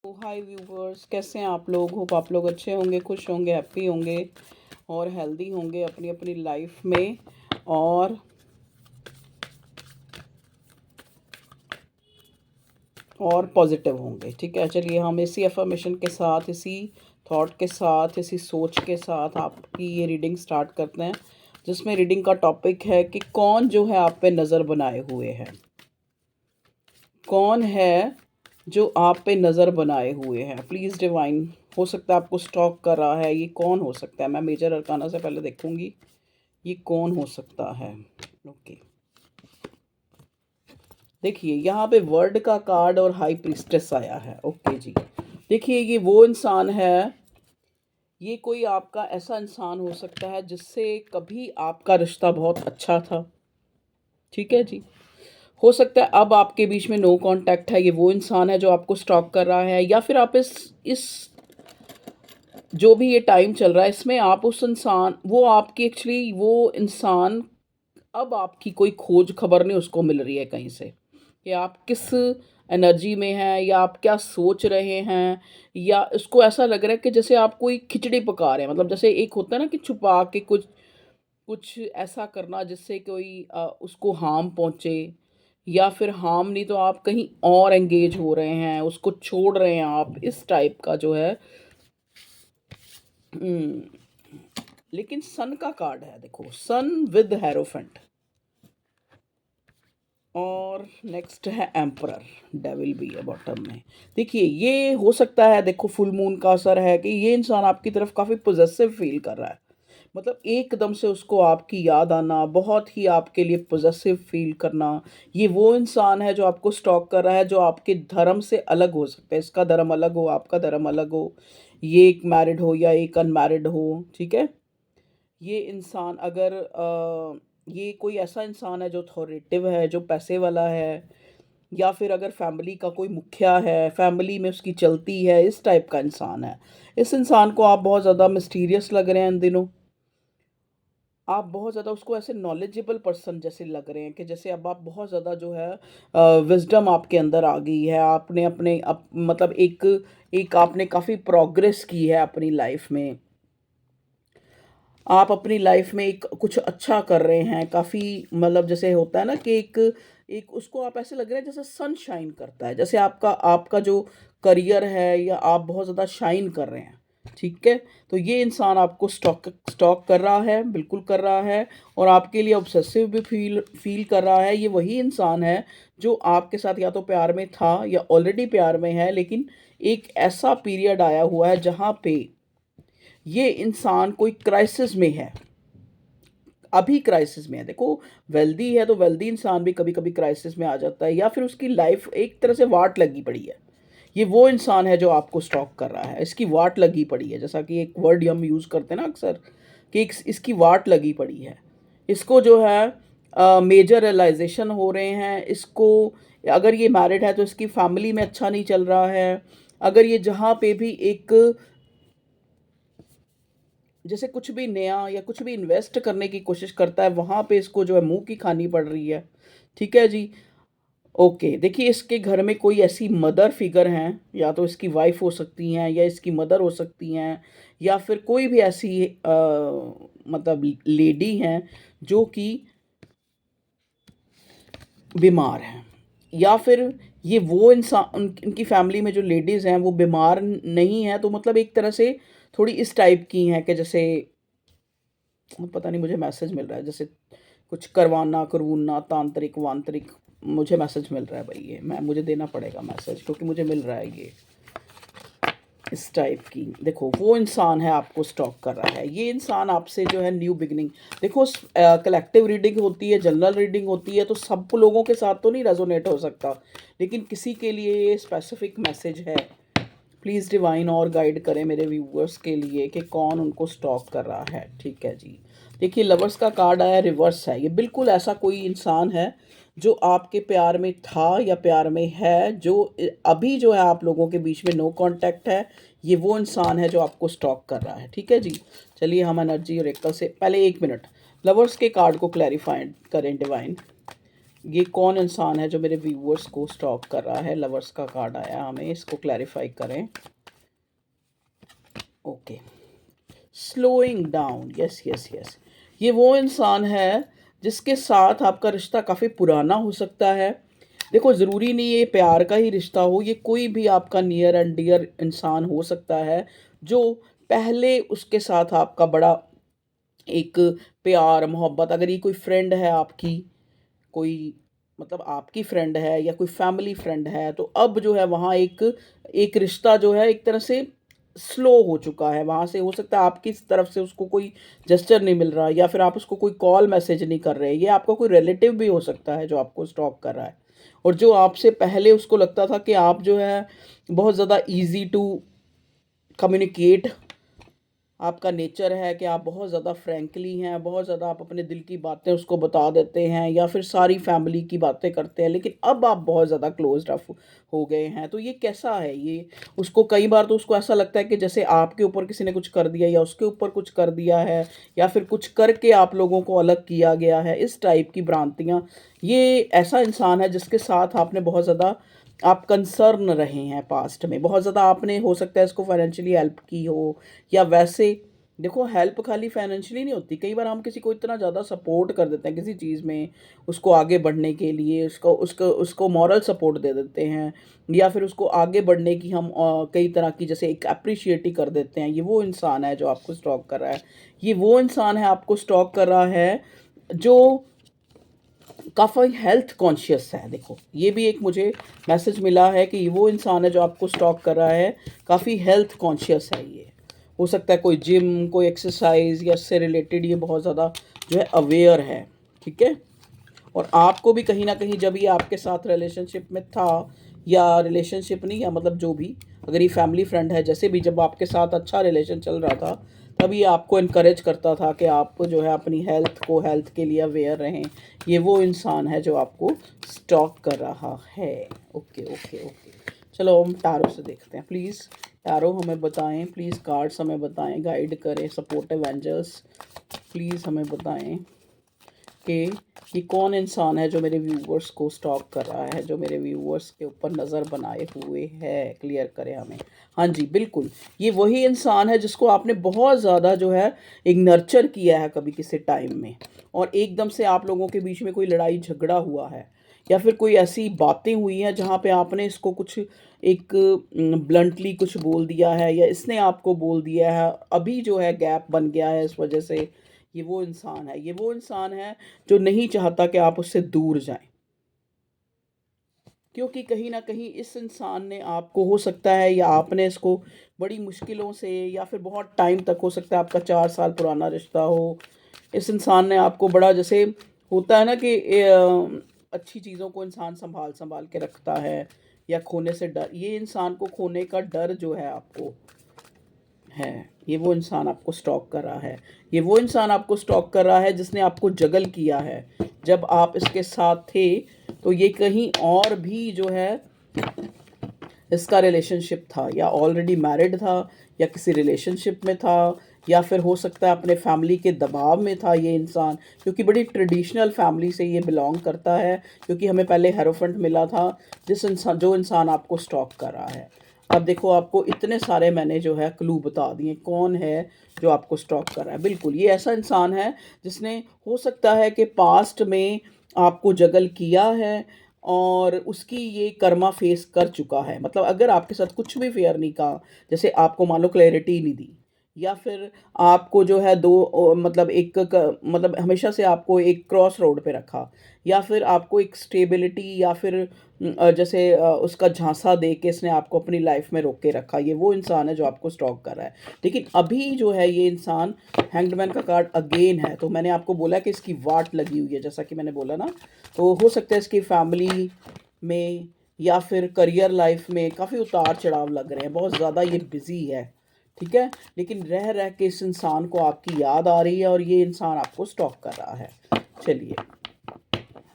हाय viewers, कैसे हैं आप लोग। होप आप लोग अच्छे होंगे, खुश होंगे, हैप्पी होंगे और हेल्दी होंगे अपनी अपनी लाइफ में और पॉजिटिव होंगे। ठीक है, चलिए हम इसी अफर्मेशन के साथ, इसी थॉट के साथ, इसी सोच के साथ आपकी ये रीडिंग स्टार्ट करते हैं, जिसमें रीडिंग का टॉपिक है कि कौन जो है आप पे नज़र बनाए हुए है। कौन है जो आप पे नज़र बनाए हुए हैं। प्लीज़ डिवाइन, हो सकता है आपको स्टॉक कर रहा है, ये कौन हो सकता है। मैं मेजर अरकाना से पहले देखूंगी ये कौन हो सकता है। ओके, देखिए यहाँ पे वर्ड का कार्ड और हाई प्रीस्टेस आया है। ओके जी, देखिए ये वो इंसान है, ये कोई आपका ऐसा इंसान हो सकता है जिससे कभी आपका रिश्ता बहुत अच्छा था। ठीक है जी, हो सकता है अब आपके बीच में नो कांटेक्ट है। ये वो इंसान है जो आपको स्टॉक कर रहा है, या फिर आप इस जो भी ये टाइम चल रहा है इसमें आप उस इंसान, वो आपकी एक्चुअली वो इंसान, अब आपकी कोई खोज खबर नहीं उसको मिल रही है कहीं से कि आप किस एनर्जी में हैं या आप क्या सोच रहे हैं। या उसको ऐसा लग रहा है कि जैसे आप कोई खिचड़ी पका रहे हैं, मतलब जैसे एक होता है ना कि छुपा के कुछ कुछ ऐसा करना जिससे कोई उसको हार्म पहुंचे, या फिर हार्म नहीं तो आप कहीं और एंगेज हो रहे हैं, उसको छोड़ रहे हैं आप, इस टाइप का जो है। हम्म, लेकिन सन का कार्ड है, देखो सन विद हेरोफेंट, और नेक्स्ट है एम्परर, डेविल भी है बॉटम में। देखिए ये हो सकता है, देखो फुल मून का असर है कि ये इंसान आपकी तरफ काफ़ी पोजेसिव फील कर रहा है। मतलब एकदम से उसको आपकी याद आना, बहुत ही आपके लिए पोजेसिव फील करना। ये वो इंसान है जो आपको स्टॉक कर रहा है, जो आपके धर्म से अलग हो सकता है। इसका धर्म अलग हो, आपका धर्म अलग हो, ये एक मैरिड हो या एक अनमैरिड हो। ठीक है, ये इंसान अगर ये कोई ऐसा इंसान है जो अथॉरिटेटिव है, जो पैसे वाला है, या फिर अगर फैमिली का कोई मुखिया है, फैमिली में उसकी चलती है, इस टाइप का इंसान है। इस इंसान को आप बहुत ज़्यादा मिस्टीरियस लग रहे हैं इन दिनों। आप बहुत ज़्यादा उसको ऐसे नॉलेजेबल पर्सन जैसे लग रहे हैं कि जैसे अब आप बहुत ज़्यादा जो है विजडम आपके अंदर आ गई है। आपने अपने मतलब एक एक आपने काफ़ी प्रोग्रेस की है अपनी लाइफ में। आप अपनी लाइफ में एक कुछ अच्छा कर रहे हैं काफ़ी, मतलब जैसे होता है ना कि एक एक उसको आप ऐसे लग रहे हैं जैसे सन शाइन करता है, जैसे आपका आपका जो करियर है या आप बहुत ज़्यादा शाइन कर रहे हैं। ठीक है, तो ये इंसान आपको स्टॉक स्टॉक कर रहा है, बिल्कुल कर रहा है, और आपके लिए ऑब्सेसिव भी फील फील कर रहा है। ये वही इंसान है जो आपके साथ या तो प्यार में था या ऑलरेडी प्यार में है, लेकिन एक ऐसा पीरियड आया हुआ है जहाँ पे ये इंसान कोई क्राइसिस में है, अभी क्राइसिस में है। देखो वेल्दी है तो वेल्दी इंसान भी कभी कभी क्राइसिस में आ जाता है, या फिर उसकी लाइफ एक तरह से वाट लगी पड़ी है। ये वो इंसान है जो आपको स्टॉक कर रहा है, इसकी वाट लगी पड़ी है, जैसा कि एक वर्ड हम यूज़ करते हैं ना अक्सर कि इसकी वाट लगी पड़ी है। इसको जो है मेजर रियलाइजेशन हो रहे हैं इसको। अगर ये मैरिड है तो इसकी फैमिली में अच्छा नहीं चल रहा है। अगर ये जहाँ पे भी एक जैसे कुछ भी नया या कुछ भी इन्वेस्ट करने की कोशिश करता है, वहाँ पे इसको जो है मुंह की खानी पड़ रही है। ठीक है जी। ओके, देखिए इसके घर में कोई ऐसी मदर फिगर हैं, या तो इसकी वाइफ हो सकती हैं या इसकी मदर हो सकती हैं, या फिर कोई भी ऐसी मतलब लेडी हैं जो कि बीमार हैं, या फिर ये वो इंसान इनकी फैमिली में जो लेडीज़ हैं वो बीमार नहीं है, तो मतलब एक तरह से थोड़ी इस टाइप की हैं कि जैसे पता नहीं, मुझे मैसेज मिल रहा है जैसे कुछ करवाना करवूना तांत्रिक वांत्रिक, मुझे मैसेज मिल रहा है भाई। ये मैं मुझे देना पड़ेगा मैसेज क्योंकि मुझे मिल रहा है ये इस टाइप की। देखो वो इंसान है आपको स्टॉक कर रहा है, ये इंसान आपसे जो है न्यू बिगनिंग। देखो कलेक्टिव रीडिंग होती है, जनरल रीडिंग होती है, तो सब लोगों के साथ तो नहीं रेजोनेट हो सकता, लेकिन किसी के लिए ये स्पेसिफिक मैसेज है। प्लीज़ डिवाइन और गाइड करें मेरे व्यूअर्स के लिए कि कौन उनको स्टॉक कर रहा है। ठीक है जी, देखिए लवर्स का कार्ड आया, रिवर्स है। ये बिल्कुल ऐसा कोई इंसान है जो आपके प्यार में था या प्यार में है, जो अभी जो है आप लोगों के बीच में नो कांटेक्ट है। ये वो इंसान है जो आपको स्टॉक कर रहा है। ठीक है जी, चलिए हम एनर्जी और एकल से पहले 1 मिनट लवर्स के कार्ड को क्लैरिफाइड करें डिवाइन। ये कौन इंसान है जो मेरे व्यूअर्स को स्टॉक कर रहा है? लवर्स का कार्ड आया हमें, इसको क्लैरिफाई करें। Okay, slowing down, yes yes yes. ये वो इंसान है जिसके साथ आपका रिश्ता काफ़ी पुराना हो सकता है। देखो, ज़रूरी नहीं ये प्यार का ही रिश्ता हो, ये कोई भी आपका नियर एंड डियर इंसान हो सकता है जो पहले उसके साथ आपका बड़ा एक प्यार मोहब्बत, अगर ये कोई फ्रेंड है आपकी, कोई मतलब आपकी फ्रेंड है या कोई फैमिली फ्रेंड है, तो अब जो है वहाँ एक एक रिश्ता जो है एक तरह से स्लो हो चुका है। वहाँ से हो सकता है आपकी तरफ से उसको कोई जेस्चर नहीं मिल रहा, या फिर आप उसको कोई कॉल मैसेज नहीं कर रहे। ये आपका कोई रिलेटिव भी हो सकता है जो आपको स्टॉक कर रहा है, और जो आपसे पहले उसको लगता था कि आप जो है बहुत ज़्यादा ईजी टू कम्युनिकेट आपका नेचर है, कि आप बहुत ज़्यादा फ्रैंकली हैं, बहुत ज़्यादा आप अपने दिल की बातें उसको बता देते हैं, या फिर सारी फैमिली की बातें करते हैं, लेकिन अब आप बहुत ज़्यादा क्लोज्ड अप हो गए हैं। तो ये कैसा है? ये उसको कई बार तो उसको ऐसा लगता है कि जैसे आपके ऊपर किसी ने कुछ कर दिया, या उसके ऊपर कुछ कर दिया है, या फिर कुछ करके आप लोगों को अलग किया गया है, इस टाइप की भ्रांतियाँ। ये ऐसा इंसान है जिसके साथ आपने बहुत ज़्यादा आप कंसर्न रहे हैं पास्ट में, बहुत ज़्यादा आपने हो सकता है इसको फाइनेंशियली हेल्प की हो, या वैसे देखो, हेल्प खाली फाइनेंशियली नहीं होती, कई बार हम किसी को इतना ज़्यादा सपोर्ट कर देते हैं किसी चीज़ में, उसको आगे बढ़ने के लिए उसको उसको उसको मॉरल सपोर्ट दे देते हैं, या फिर उसको आगे बढ़ने की हम कई तरह की जैसे एक अप्रिशिएट ही कर देते हैं। ये वो इंसान है जो आपको स्टॉक कर रहा है। ये वो इंसान है आपको स्टॉक कर रहा है जो काफ़ी हेल्थ कॉन्शियस है। देखो, ये भी एक मुझे मैसेज मिला है कि वो इंसान है जो आपको स्टॉक कर रहा है, काफ़ी हेल्थ कॉन्शियस है। ये हो सकता है कोई जिम, कोई एक्सरसाइज या इससे रिलेटेड ये बहुत ज़्यादा जो है अवेयर है, ठीक है। और आपको भी कहीं ना कहीं जब ये आपके साथ रिलेशनशिप में था, या रिलेशनशिप नहीं, या मतलब जो भी, अगर ये फैमिली फ्रेंड है, जैसे भी जब आपके साथ अच्छा रिलेशन चल रहा था, तभी ये आपको इनकरेज करता था कि आप जो है अपनी हेल्थ के लिए अवेयर रहें। ये वो इंसान है जो आपको स्टॉक कर रहा है। ओके ओके ओके, चलो हम टैरो से देखते हैं। प्लीज़ टैरो हमें बताएं, प्लीज़ कार्ड्स हमें बताएं, गाइड करें, सपोर्टिव एंजल्स प्लीज़ हमें बताएं कि ये कौन इंसान है जो मेरे व्यूवर्स को स्टॉक कर रहा है, जो मेरे व्यूवर्स के ऊपर नज़र बनाए हुए है। क्लियर करें हमें। हाँ जी, बिल्कुल, ये वही इंसान है जिसको आपने बहुत ज़्यादा जो है एक नर्चर किया है कभी किसी टाइम में, और एकदम से आप लोगों के बीच में कोई लड़ाई झगड़ा हुआ है, या फिर कोई ऐसी बातें हुई हैं जहाँ पे आपने इसको कुछ एक ब्लंटली कुछ बोल दिया है, या इसने आपको बोल दिया है, अभी जो है गैप बन गया है इस वजह से। ये वो इंसान है, ये वो इंसान है जो नहीं चाहता कि आप उससे दूर जाएं, क्योंकि कहीं ना कहीं इस इंसान ने आपको, हो सकता है या आपने इसको बड़ी मुश्किलों से, या फिर बहुत टाइम तक, हो सकता है आपका 4 साल पुराना रिश्ता हो, इस इंसान ने आपको बड़ा, जैसे होता है ना कि अच्छी चीज़ों को इंसान संभाल संभाल के रखता है, या खोने से डर, ये इंसान को खोने का डर जो है आपको है, ये वो इंसान आपको स्टॉक कर रहा है। ये वो इंसान आपको स्टॉक कर रहा है जिसने आपको जगल किया है जब आप इसके साथ थे। तो ये कहीं और भी जो है इसका रिलेशनशिप था, या ऑलरेडी मैरिड था, या किसी रिलेशनशिप में था, या फिर हो सकता है अपने फैमिली के दबाव में था ये इंसान, क्योंकि बड़ी ट्रेडिशनल फैमिली से ये बिलोंग करता है, क्योंकि हमें पहले हेरोफेंट मिला था, जो इंसान आपको स्टॉक कर रहा है। अब देखो, आपको इतने सारे मैंने जो है क्लू बता दिए कौन है जो आपको स्टॉक कर रहा है। बिल्कुल, ये ऐसा इंसान है जिसने, हो सकता है कि पास्ट में आपको जगल किया है, और उसकी ये कर्मा फेस कर चुका है। मतलब अगर आपके साथ कुछ भी फेयर नहीं कहा, जैसे आपको मान लो क्लैरिटी नहीं दी, या फिर आपको जो है मतलब मतलब हमेशा से आपको एक क्रॉस रोड पे रखा, या फिर आपको एक स्टेबिलिटी, या फिर जैसे उसका झांसा दे के इसने आपको अपनी लाइफ में रोक के रखा, ये वो इंसान है जो आपको स्टॉक कर रहा है। लेकिन अभी जो है ये इंसान, हैंग्ड का कार्ड अगेन है, तो मैंने आपको बोला कि इसकी वाट लगी हुई है, जैसा कि मैंने बोला ना। तो हो सकता है इसकी फैमिली में या फिर करियर लाइफ में काफ़ी उतार चढ़ाव लग रहे हैं, बहुत ज़्यादा ये बिजी है, ठीक है। लेकिन रह रह के इस इंसान को आपकी याद आ रही है, और ये इंसान आपको स्टॉक कर रहा है। चलिए,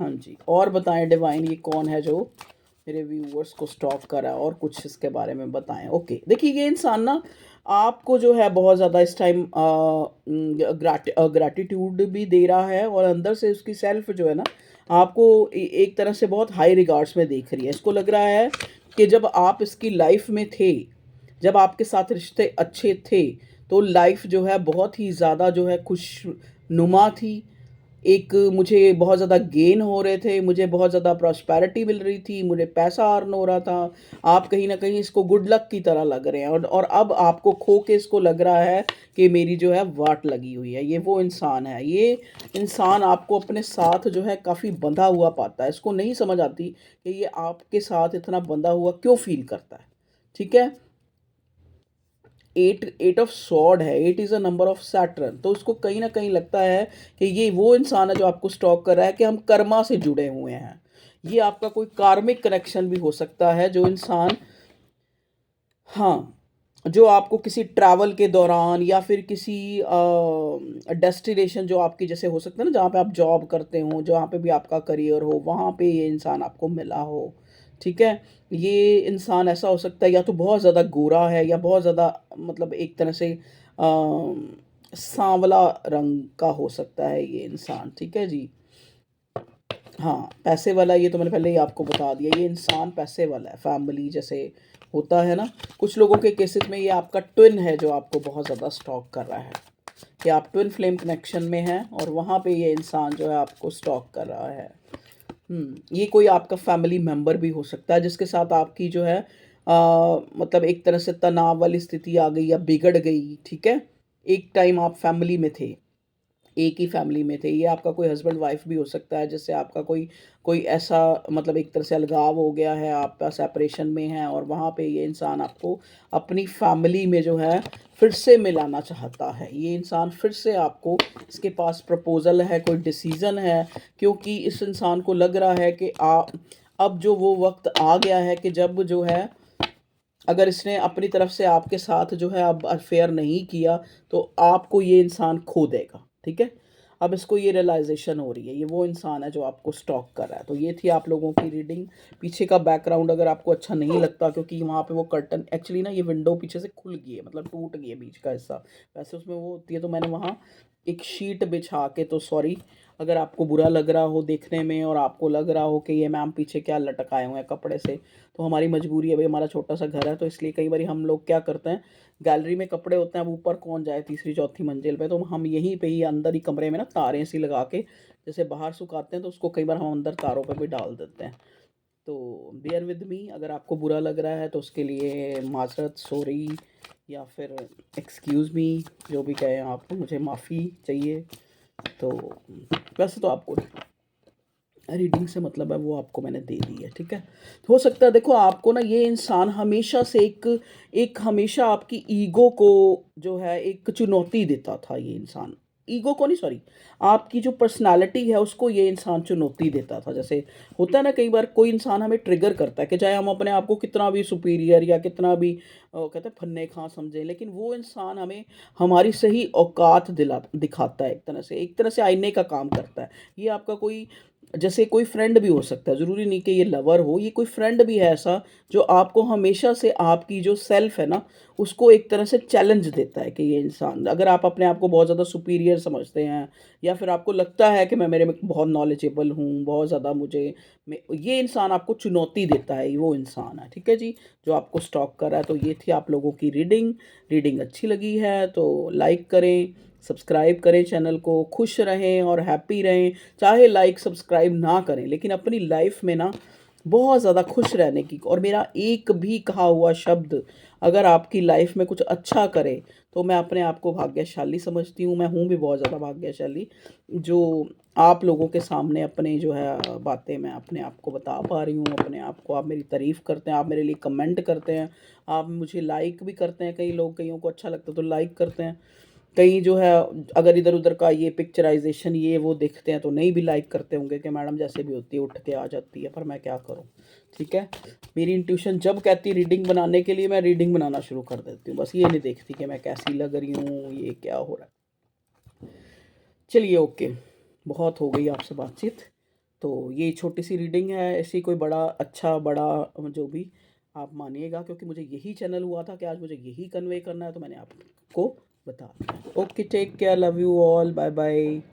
हाँ जी, और बताएं डिवाइन, ये कौन है जो मेरे व्यूवर्स को स्टॉक करा, और कुछ इसके बारे में बताएं। ओके, देखिए, ये इंसान ना आपको जो है बहुत ज़्यादा इस टाइम ग्रैटिट्यूड भी दे रहा है, और अंदर से उसकी सेल्फ जो है ना आपको एक तरह से बहुत हाई रिगार्ड्स में देख रही है। इसको लग रहा है कि जब आप इसकी लाइफ में थे, जब आपके साथ रिश्ते अच्छे थे, तो लाइफ जो है बहुत ही ज़्यादा जो है खुशनुमा थी। एक मुझे बहुत ज़्यादा गेन हो रहे थे, मुझे बहुत ज़्यादा प्रॉस्पेरिटी मिल रही थी, मुझे पैसा अर्न हो रहा था। आप कहीं न कहीं इसको गुड लक की तरह लग रहे हैं, और अब आपको खो के इसको लग रहा है कि मेरी जो है वाट लगी हुई है। ये वो इंसान है। ये इंसान आपको अपने साथ जो है काफ़ी बंधा हुआ पाता है। इसको नहीं समझ आती कि ये आपके साथ इतना बंधा हुआ क्यों फ़ील करता है। ठीक है? 8 ऑफ सॉर्ड है, 8 is a number of Saturn. तो उसको कहीं न कहीं लगता है कि ये वो इंसान है जो आपको स्टॉक कर रहा है, कि हम कर्मा से जुड़े हुए हैं। ये आपका कोई कार्मिक कनेक्शन भी हो सकता है, जो इंसान, हाँ, जो आपको किसी ट्रैवल के दौरान या फिर किसी डेस्टिनेशन जो आपकी जैसे हो सकता है ना, जहाँ पे आप जॉब करते हो, जहाँ पे भी आपका करियर हो, वहाँ पे ये इंसान आपको मिला हो। ठीक है? ये इंसान ऐसा हो सकता है, या तो बहुत ज़्यादा गोरा है, या बहुत ज़्यादा मतलब एक तरह से सांवला रंग का हो सकता है ये इंसान। ठीक है जी? हाँ, पैसे वाला, ये तो मैंने पहले ही आपको बता दिया, ये इंसान पैसे वाला है, फैमिली जैसे होता है ना, कुछ लोगों के केसेस में ये आपका ट्विन है जो आपको बहुत ज़्यादा स्टॉक कर रहा है, कि आप ट्विन फ्लेम कनेक्शन में हैं और वहाँ पे ये इंसान जो है आपको स्टॉक कर रहा है। ये कोई आपका फैमिली मेंबर भी हो सकता है, जिसके साथ आपकी जो है मतलब एक तरह से तनाव वाली स्थिति आ गई या बिगड़ गई। ठीक है? एक टाइम आप फैमिली में थे, एक ही फैमिली में थे। ये आपका कोई हस्बैंड वाइफ भी हो सकता है, जिससे आपका कोई कोई ऐसा मतलब एक तरह से अलगाव हो गया है, आप सेपरेशन में हैं, और वहाँ पे ये इंसान आपको अपनी फैमिली में जो है फिर से मिलाना चाहता है। ये इंसान फिर से आपको, इसके पास प्रपोज़ल है, कोई डिसीज़न है, क्योंकि इस इंसान को लग रहा है कि अब जो वो वक़्त आ गया है कि जब जो है, अगर इसने अपनी तरफ से आपके साथ जो है अब अफेयर नहीं किया, तो आपको ये इंसान खो देगा। ठीक है? अब इसको ये रियलाइज़ेशन हो रही है, ये वो इंसान है जो आपको स्टॉक कर रहा है। तो ये थी आप लोगों की रीडिंग। पीछे का बैकग्राउंड अगर आपको अच्छा नहीं लगता, क्योंकि वहाँ पे वो कर्टन एक्चुअली ना, ये विंडो पीछे से खुल गई है, मतलब टूट गई है बीच का हिस्सा। वैसे उसमें वो होती है, तो मैंने वहाँ एक शीट बिछा के, तो सॉरी अगर आपको बुरा लग रहा हो देखने में, और आपको लग रहा हो कि ये मैम पीछे क्या लटकाए हुए हैं कपड़े से, तो हमारी मजबूरी है भाई, हमारा छोटा सा घर है, तो इसलिए कई बार हम लोग क्या करते हैं, गैलरी में कपड़े होते हैं, अब ऊपर कौन जाए तीसरी चौथी मंजिल पे, तो हम यहीं पे ही अंदर ही कमरे में ना तारें सी लगा के, जैसे बाहर सुखाते हैं, तो उसको कई बार हम अंदर तारों पे भी डाल देते हैं। तो बियर विद मी, अगर आपको बुरा लग रहा है तो उसके लिए माजरत, सॉरी, या फिर एक्सक्यूज़ मी, जो भी कहें आप, मुझे माफ़ी चाहिए। तो वैसे तो आपको रीडिंग से मतलब है, वो आपको मैंने दे दी है। ठीक है? हो सकता है, देखो आपको ना, ये इंसान हमेशा से एक एक हमेशा आपकी ईगो को जो है एक चुनौती देता था ये इंसान। ईगो को नहीं, सॉरी, आपकी जो पर्सनैलिटी है उसको ये इंसान चुनौती देता था। जैसे होता है ना, कई बार कोई इंसान हमें ट्रिगर करता है, कि चाहे हम अपने आप को कितना भी सुपीरियर या कितना भी कहते हैं फन्ने खां समझें, लेकिन वो इंसान हमें हमारी सही औकात दिखाता है, एक तरह से आईने का काम करता है। ये आपका कोई, जैसे कोई फ्रेंड भी हो सकता है, ज़रूरी नहीं कि ये लवर हो, ये कोई फ्रेंड भी है ऐसा, जो आपको हमेशा से आपकी जो सेल्फ है ना, उसको एक तरह से चैलेंज देता है, कि ये इंसान, अगर आप अपने आप को बहुत ज़्यादा सुपीरियर समझते हैं, या फिर आपको लगता है कि मैं मेरे में बहुत नॉलेजेबल हूँ, बहुत ज़्यादा ये इंसान आपको चुनौती देता है, ये वो इंसान है। ठीक है जी? जो आपको स्टॉक कर रहा है। तो ये थी आप लोगों की रीडिंग। रीडिंग अच्छी लगी है तो लाइक करें, सब्सक्राइब करें चैनल को, खुश रहें और हैप्पी रहें। चाहे लाइक सब्सक्राइब ना करें, लेकिन अपनी लाइफ में ना बहुत ज़्यादा खुश रहने की, और मेरा एक भी कहा हुआ शब्द अगर आपकी लाइफ में कुछ अच्छा करे, तो मैं अपने आप को भाग्यशाली समझती हूँ। मैं हूँ भी बहुत ज़्यादा भाग्यशाली, जो आप लोगों के सामने अपने जो है बातें मैं अपने आप को बता पा रही हूँ। अपने आप को, आप मेरी तारीफ़ करते हैं, आप मेरे लिए कमेंट करते हैं, आप मुझे लाइक भी करते हैं। कई लोग, कईयों को अच्छा लगता है तो लाइक करते हैं। कई जो है, अगर इधर-उधर का ये पिक्चराइज़ेशन ये वो देखते हैं तो नहीं भी लाइक करते होंगे, कि मैडम जैसे भी होती है उठ के आ जाती है, पर मैं क्या करूँ? ठीक है? मेरी इंट्यूशन जब कहती है रीडिंग बनाने के लिए, मैं रीडिंग बनाना शुरू कर देती हूँ। बस ये नहीं देखती कि मैं कैसी लग रही हूँ, ये क्या हो रहा है। चलिए ओके, बहुत हो गई आपसे बातचीत। तो ये छोटी-सी रीडिंग है, ऐसी कोई बड़ा अच्छा बड़ा जो भी आप मानिएगा, क्योंकि मुझे यही चैनल हुआ था कि आज मुझे यही कन्वे करना है, तो मैंने आपको बता दिया। Okay, take care, love you all, bye bye.